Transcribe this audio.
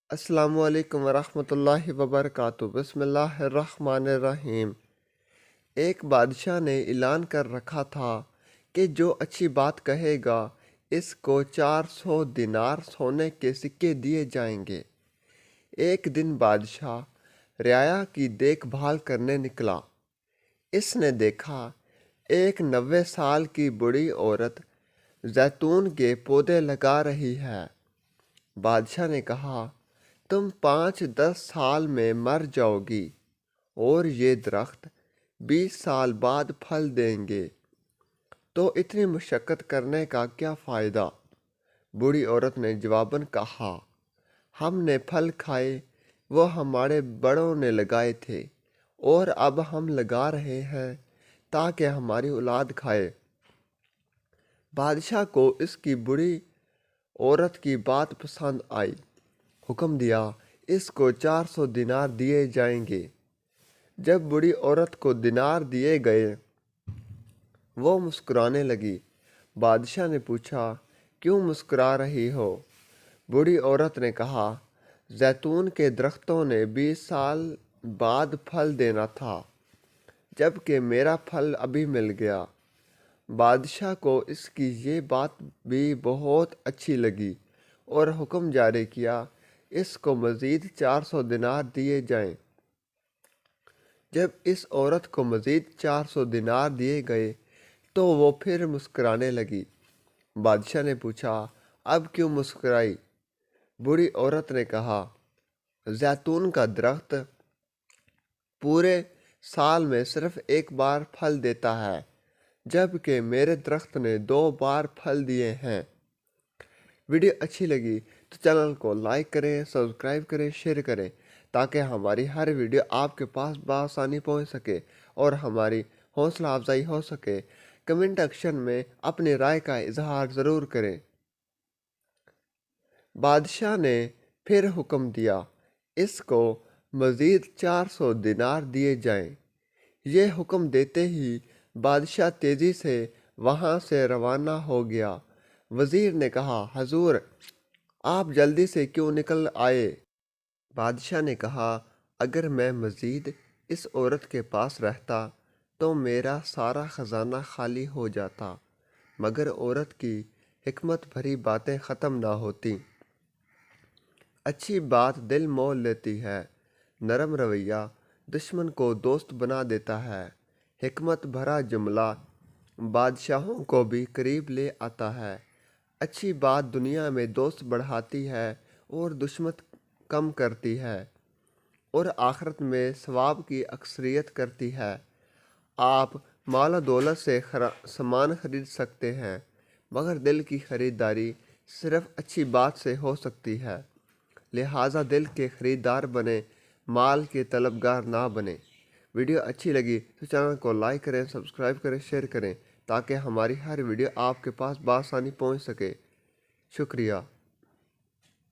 السلام علیکم ورحمۃ اللہ وبرکاتہ۔ بسم اللہ الرحمن الرحیم۔ ایک بادشاہ نے اعلان کر رکھا تھا کہ جو اچھی بات کہے گا اس کو 400 دینار سونے کے سکے دیے جائیں گے۔ ایک دن بادشاہ رعایا کی دیکھ بھال کرنے نکلا۔ اس نے دیکھا ایک 90 سال کی بوڑھی عورت زیتون کے پودے لگا رہی ہے۔ بادشاہ نے کہا، تم 5-10 سال میں مر جاؤ گی اور یہ درخت 20 سال بعد پھل دیں گے، تو اتنی مشقت کرنے کا کیا فائدہ؟ بوڑھی عورت نے جواباً کہا، ہم نے پھل کھائے، وہ ہمارے بڑوں نے لگائے تھے، اور اب ہم لگا رہے ہیں تاکہ ہماری اولاد کھائے۔ بادشاہ کو اس کی بوڑھی عورت کی بات پسند آئی۔ حکم دیا، اس کو 400 دینار دیے جائیں گے۔ جب بوڑھی عورت کو دینار دیے گئے، وہ مسکرانے لگی۔ بادشاہ نے پوچھا، کیوں مسکرا رہی ہو؟ بوڑھی عورت نے کہا، زیتون کے درختوں نے 20 سال بعد پھل دینا تھا، جبکہ میرا پھل ابھی مل گیا۔ بادشاہ کو اس کی یہ بات بھی بہت اچھی لگی اور حکم جاری کیا، اس کو مزید 400 دینار دیے جائیں۔ جب اس عورت کو مزید 400 دینار دیے گئے تو وہ پھر مسکرانے لگی۔ بادشاہ نے پوچھا، اب کیوں مسکرائی؟ بوڑھی عورت نے کہا، زیتون کا درخت پورے سال میں صرف ایک بار پھل دیتا ہے، جبکہ میرے درخت نے 2 بار پھل دیے ہیں۔ ویڈیو اچھی لگی تو چینل کو لائک کریں، سبسکرائب کریں، شیئر کریں تاکہ ہماری ہر ویڈیو آپ کے پاس بآسانی پہنچ سکے اور ہماری حوصلہ افزائی ہو سکے۔ کمنٹ سیکشن میں اپنی رائے کا اظہار ضرور کریں۔ بادشاہ نے پھر حکم دیا، اس کو مزید 400 دینار دیے جائیں۔ یہ حکم دیتے ہی بادشاہ تیزی سے وہاں سے روانہ ہو گیا۔ وزیر نے کہا، حضور، آپ جلدی سے کیوں نکل آئے؟ بادشاہ نے کہا، اگر میں مزید اس عورت کے پاس رہتا تو میرا سارا خزانہ خالی ہو جاتا، مگر عورت کی حکمت بھری باتیں ختم نہ ہوتیں۔ اچھی بات دل مول لیتی ہے، نرم رویہ دشمن کو دوست بنا دیتا ہے، حکمت بھرا جملہ بادشاہوں کو بھی قریب لے آتا ہے۔ اچھی بات دنیا میں دوست بڑھاتی ہے اور دشمن کم کرتی ہے، اور آخرت میں ثواب کی اکثریت کرتی ہے۔ آپ مال و دولت سے سامان خرید سکتے ہیں، مگر دل کی خریداری صرف اچھی بات سے ہو سکتی ہے۔ لہٰذا دل کے خریدار بنیں، مال کے طلبگار نہ بنیں۔ ویڈیو اچھی لگی تو چینل کو لائک کریں، سبسکرائب کریں، شیئر کریں تاکہ ہماری ہر ویڈیو آپ کے پاس بآسانی پہنچ سکے۔ شکریہ۔